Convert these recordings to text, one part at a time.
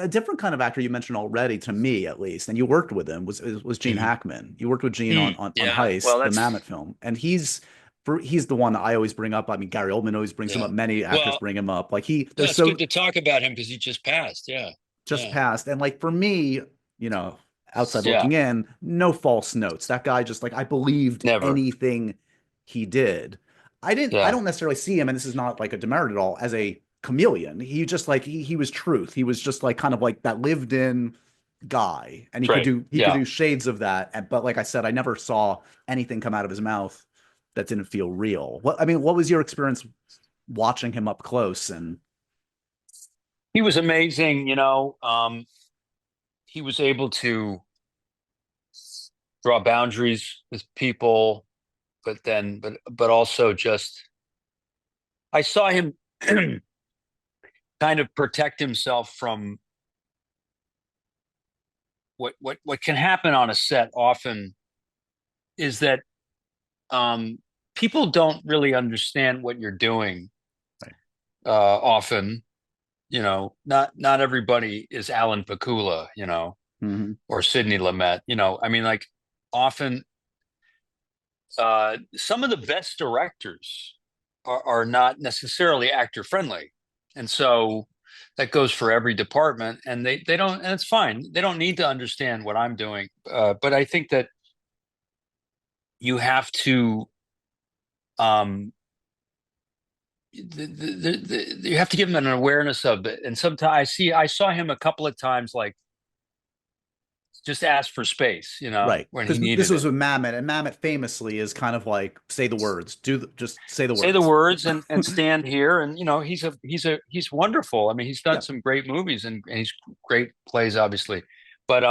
A different kind of actor you mentioned already, to me at least, and you worked with him, was Gene Mhm. Hackman. You worked with Gene on Yeah. Well, Heist, the that's Mammoth film, and he's the one that I always bring up. I mean, Gary Oldman always brings him yeah. up. Many actors Well, bring him up. Like he, yeah, there's it's good so to talk about him because he just passed. Yeah. just Yeah. passed, and like for me, you know, outside Yeah. looking in, no false notes. That guy just like I believed Never. anything he did. I Yeah. don't necessarily see him, and this is not like a demerit at all, as a chameleon. He just like he was truth. He was just like kind of like that lived in guy, and Right. he could Yeah. do shades of that. But like I said, I never saw anything come out of his mouth that didn't feel real. What I mean, what was your experience watching him up close? And He was amazing. He was able to draw boundaries with people, but also just I saw him kind of protect himself from what can happen on a set often is that um, people don't really understand what you're doing right. often. Not everybody is Alan Pakula, Hmm. or Sidney Lumet. I mean, like often some of the best directors are not necessarily actor friendly, and so that goes for every department. And they don't, and it's fine. They don't need to understand what I'm doing. But I think that you have to um, you have to give them an awareness of it. And sometimes I saw him a couple of times, like just ask for space, Right. when he Because this needed was it. with Mamet, and Mamet famously is kind of like say the words, just say the Say the words. words and stand here. And he's wonderful. I mean, he's done Yeah, some great movies and he's great plays, obviously. But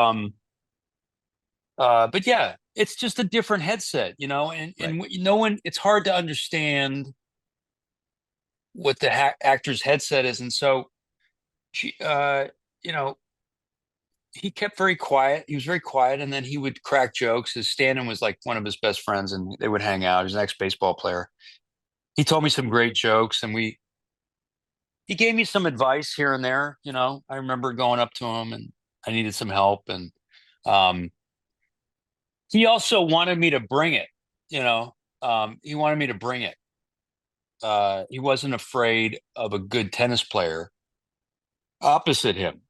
but yeah, it's just a different headset, right. and no one. It's hard to understand what the actor's headset is, and so she, you know, he kept very quiet. He was very quiet, and then he would crack jokes. His stand-in was like one of his best friends, and they would hang out. He's an ex-baseball player. He told me some great jokes, and he gave me some advice here and there. I remember going up to him, and I needed some help, and um, he also wanted me to bring it. He wanted me to bring it. He wasn't afraid of a good tennis player opposite him.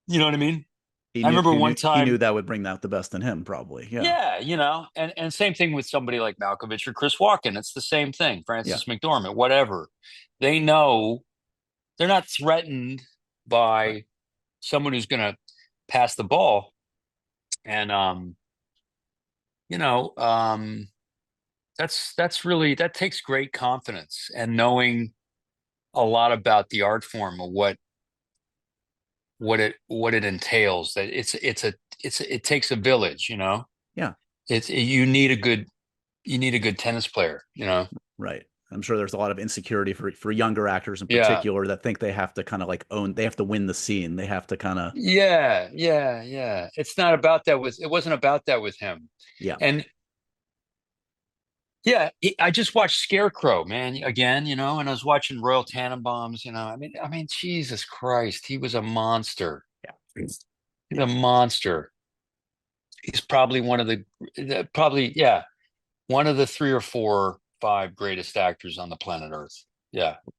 You know what I mean? I remember one He knew time. that would bring out the best in him, probably. Yeah. Yeah, and same thing with somebody like Malkovich or Chris Walken. It's the same thing. Yeah. Francis McDormand, whatever. They know they're not threatened Right. by someone who's going to pass the ball. And you know, um, that's really that takes great confidence and knowing a lot about the art form of what it entails. That it takes a village. Yeah. You need a good tennis player. Right. I'm sure there's a lot of insecurity for younger actors in Yeah. particular that think they have to kind of like they have to win the scene. They have to kind of, Yeah, yeah, yeah. It wasn't about that with him. yeah. And yeah, I just watched Scarecrow, man, again, and I was watching Royal Tenenbaums, I mean, Jesus Christ, he was a monster. Yeah. He's a Yeah. monster. He's probably yeah, one of the three or four, five greatest actors on the planet Earth. Yeah.